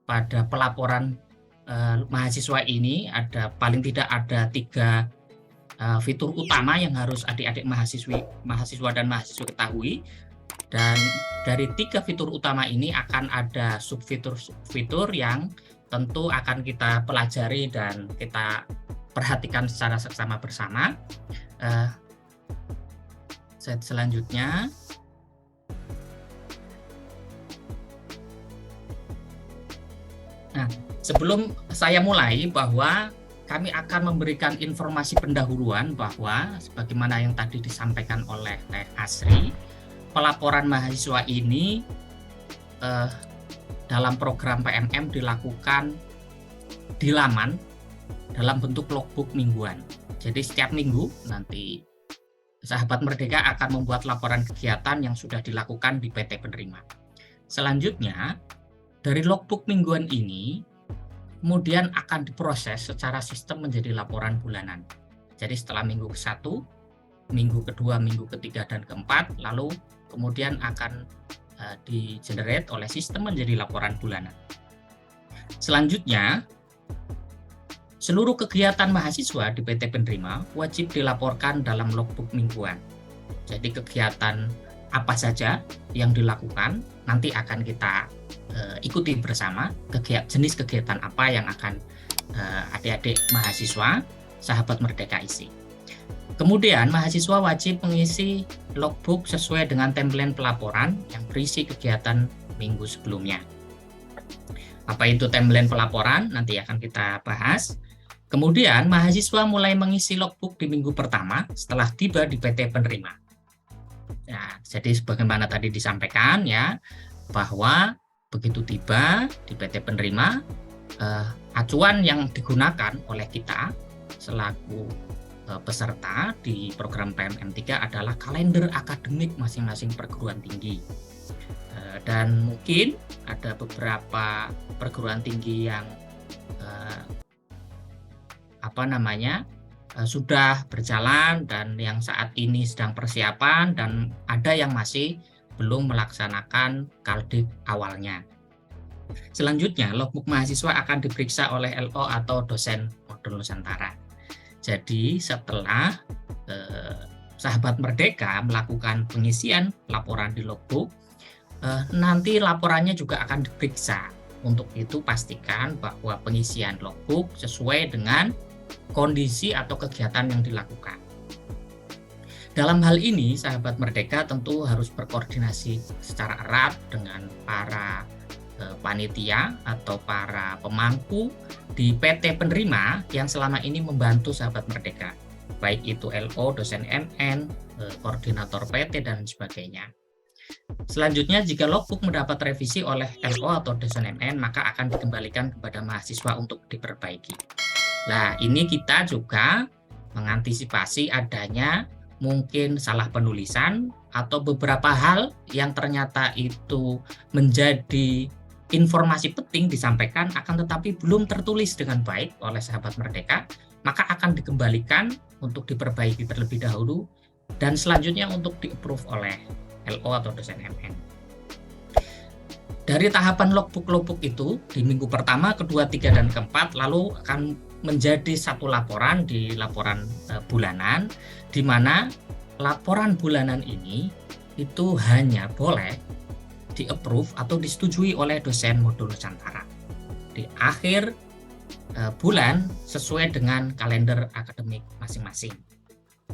Pada pelaporan mahasiswa ini paling tidak ada 3 fitur utama yang harus adik-adik mahasiswa dan mahasiswa ketahui. Dan dari 3 fitur utama ini akan ada subfitur-fitur yang tentu akan kita pelajari dan kita perhatikan secara seksama bersama. Slide selanjutnya. Nah, sebelum saya mulai bahwa kami akan memberikan informasi pendahuluan bahwa sebagaimana yang tadi disampaikan oleh Teh Asri, pelaporan mahasiswa ini dalam program PMM dilakukan di laman dalam bentuk logbook mingguan. Jadi setiap minggu nanti Sahabat Merdeka akan membuat laporan kegiatan yang sudah dilakukan di PT Penerima. Selanjutnya, dari logbook mingguan ini kemudian akan diproses secara sistem menjadi laporan bulanan. Jadi setelah minggu ke-1, minggu kedua, minggu ketiga, dan keempat, lalu kemudian akan di-generate oleh sistem menjadi laporan bulanan. Selanjutnya, seluruh kegiatan mahasiswa di PT Penerima wajib dilaporkan dalam logbook mingguan. Jadi kegiatan apa saja yang dilakukan nanti akan kita ikuti bersama, jenis kegiatan apa yang akan adik-adik mahasiswa Sahabat Merdeka isi. Kemudian mahasiswa wajib mengisi logbook sesuai dengan template pelaporan yang berisi kegiatan minggu sebelumnya. Apa itu template pelaporan? Nanti akan kita bahas. Kemudian mahasiswa mulai mengisi logbook di minggu pertama setelah tiba di PT Penerima. Nah, jadi sebagaimana tadi disampaikan ya, bahwa begitu tiba di PT Penerima, acuan yang digunakan oleh kita selaku peserta di program PMM 3 adalah kalender akademik masing-masing perguruan tinggi. Dan mungkin ada beberapa perguruan tinggi yang sudah berjalan dan yang saat ini sedang persiapan, dan ada yang masih belum melaksanakan kaldik awalnya. Selanjutnya, logbook mahasiswa akan diperiksa oleh LO atau dosen modul Nusantara. Jadi setelah Sahabat Merdeka melakukan pengisian laporan di logbook, nanti laporannya juga akan diperiksa. Untuk itu pastikan bahwa pengisian logbook sesuai dengan kondisi atau kegiatan yang dilakukan. Dalam hal ini, Sahabat Merdeka tentu harus berkoordinasi secara erat dengan para panitia atau para pemangku di PT Penerima yang selama ini membantu Sahabat Merdeka, baik itu LO, dosen MN, koordinator PT, dan sebagainya. Selanjutnya, jika logbook mendapat revisi oleh LO atau dosen MN, maka akan dikembalikan kepada mahasiswa untuk diperbaiki. Nah, ini kita juga mengantisipasi adanya mungkin salah penulisan atau beberapa hal yang ternyata itu menjadi informasi penting disampaikan akan tetapi belum tertulis dengan baik oleh Sahabat Merdeka, maka akan dikembalikan untuk diperbaiki terlebih dahulu dan selanjutnya untuk di-approve oleh LO atau dosen MN. Dari tahapan logbook itu di minggu pertama, kedua, tiga, dan keempat lalu akan menjadi satu laporan di laporan bulanan, di mana laporan bulanan ini itu hanya boleh di-approve atau disetujui oleh dosen modul Nusantara di akhir bulan sesuai dengan kalender akademik masing-masing.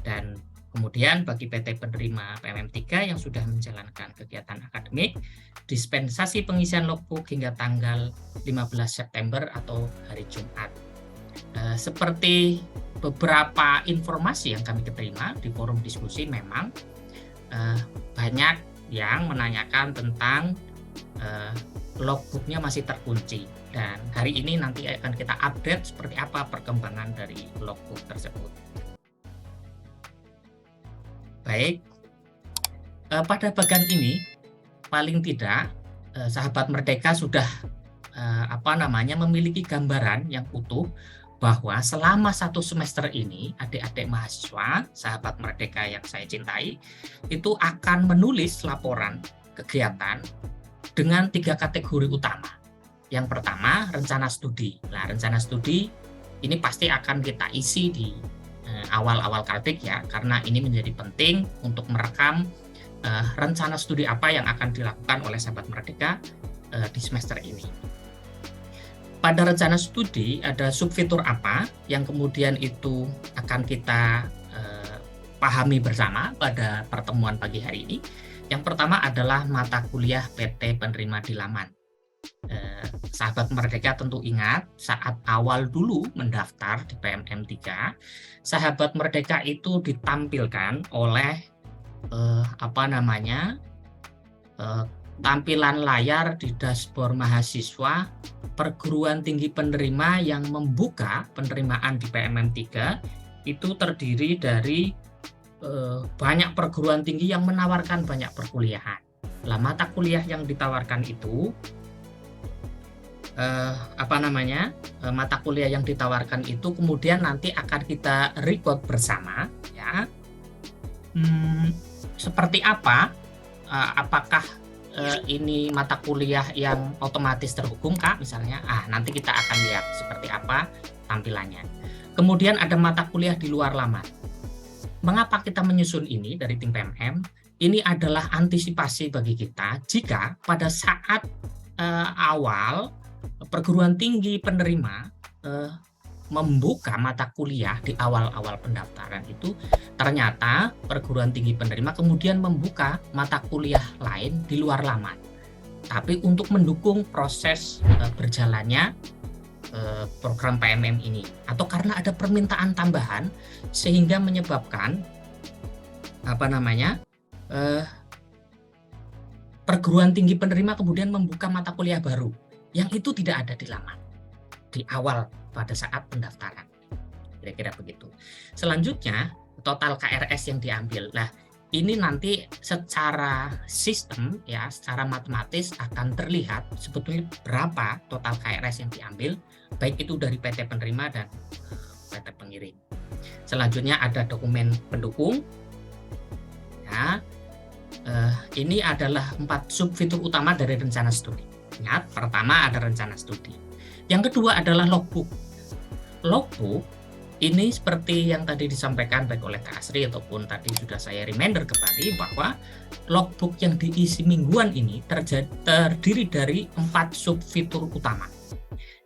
Dan kemudian bagi PT Penerima PMM 3 yang sudah menjalankan kegiatan akademik, dispensasi pengisian logbook hingga tanggal 15 September atau hari Jumat. Seperti beberapa informasi yang kami terima di forum diskusi, memang banyak yang menanyakan tentang logbooknya masih terkunci, dan hari ini nanti akan kita update seperti apa perkembangan dari logbook tersebut. Baik, pada bagian ini paling tidak Sahabat Merdeka sudah memiliki gambaran yang utuh bahwa selama 1 semester ini adik-adik mahasiswa, sahabat Merdeka yang saya cintai, itu akan menulis laporan kegiatan dengan 3 kategori utama. Yang pertama, rencana studi. Nah, rencana studi ini pasti akan kita isi di awal-awal Kaldik ya, karena ini menjadi penting untuk merekam rencana studi apa yang akan dilakukan oleh sahabat Merdeka di semester ini. Pada rencana studi ada subfitur apa yang kemudian itu akan kita pahami bersama pada pertemuan pagi hari ini. Yang pertama adalah mata kuliah PT Penerima di Laman. Sahabat Merdeka tentu ingat saat awal dulu mendaftar di PMM 3, sahabat Merdeka itu ditampilkan oleh tampilan layar di dashboard mahasiswa perguruan tinggi penerima yang membuka penerimaan di PMM 3 itu terdiri dari banyak perguruan tinggi yang menawarkan banyak perkuliahan. Lah, mata kuliah yang ditawarkan itu mata kuliah yang ditawarkan itu kemudian nanti akan kita record bersama ya. Seperti apa? Apakah ini mata kuliah yang otomatis terhubung Kak misalnya? Nanti kita akan lihat seperti apa tampilannya. Kemudian ada mata kuliah di luar laman. Mengapa kita menyusun ini dari tim PMM? Ini adalah antisipasi bagi kita jika pada saat awal perguruan tinggi penerima membuka mata kuliah di awal-awal pendaftaran itu, ternyata perguruan tinggi penerima kemudian membuka mata kuliah lain di luar laman. Tapi untuk mendukung proses berjalannya program PMM ini, atau karena ada permintaan tambahan sehingga menyebabkan perguruan tinggi penerima kemudian membuka mata kuliah baru yang itu tidak ada di laman di awal pada saat pendaftaran. Kira-kira begitu. Selanjutnya, total KRS yang diambil. Nah, ini nanti secara sistem ya, secara matematis akan terlihat sebetulnya berapa total KRS yang diambil, baik itu dari PT penerima dan PT pengirim. Selanjutnya ada dokumen pendukung. Ya, ini adalah 4 subfitur utama dari rencana studi. Ingat, pertama ada rencana studi. Yang kedua adalah logbook. Logbook ini seperti yang tadi disampaikan baik oleh Kak Asri ataupun tadi sudah saya reminder kembali bahwa logbook yang diisi mingguan ini terdiri dari 4 subfitur utama.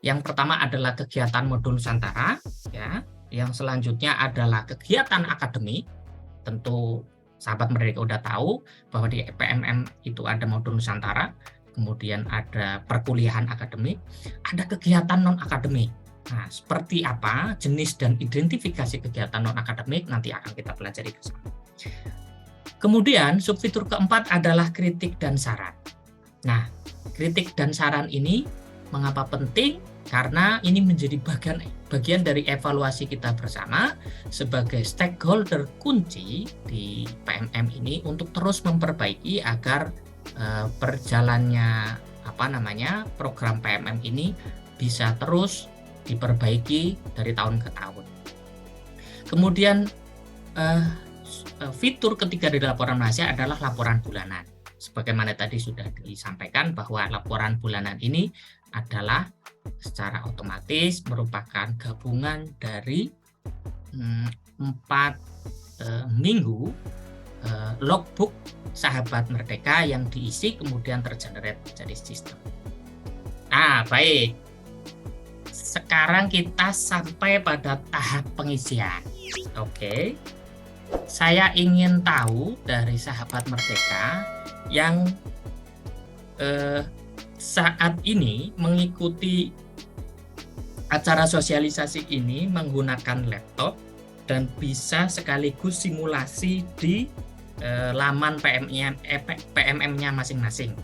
Yang pertama adalah kegiatan modul Nusantara, ya. Yang selanjutnya adalah kegiatan akademik. Tentu sahabat Merdeka udah tahu bahwa di PMM itu ada modul Nusantara. Kemudian ada perkuliahan akademik, ada kegiatan non-akademik. Nah, seperti apa jenis dan identifikasi kegiatan non-akademik nanti akan kita pelajari bersama. Kemudian subfitur keempat adalah kritik dan saran. Nah, kritik dan saran ini mengapa penting? Karena ini menjadi bagian dari evaluasi kita bersama sebagai stakeholder kunci di PMM ini untuk terus memperbaiki agar perjalannya program PMM ini bisa terus diperbaiki dari tahun ke tahun. Kemudian fitur ketiga dari laporan rahasia adalah laporan bulanan. Sebagaimana tadi sudah disampaikan bahwa laporan bulanan ini adalah secara otomatis merupakan gabungan dari 4 minggu logbook sahabat Merdeka yang diisi kemudian tergenerate menjadi sistem. Nah, baik. Sekarang kita sampai pada tahap pengisian. Oke. Saya ingin tahu dari sahabat Merdeka yang saat ini mengikuti acara sosialisasi ini menggunakan laptop dan bisa sekaligus simulasi di laman PMM-nya masing-masing.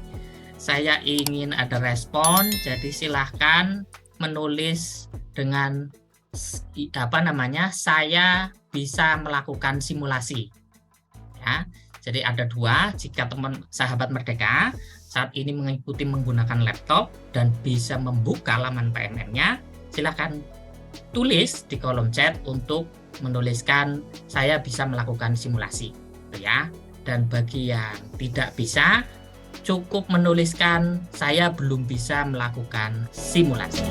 Saya ingin ada respon, jadi silahkan menulis dengan saya bisa melakukan simulasi. Ya, jadi ada 2, jika sahabat Merdeka saat ini menggunakan laptop dan bisa membuka laman PNM-nya, silakan tulis di kolom chat untuk menuliskan saya bisa melakukan simulasi, gitu ya. Dan bagi yang tidak bisa, cukup menuliskan saya belum bisa melakukan simulasi.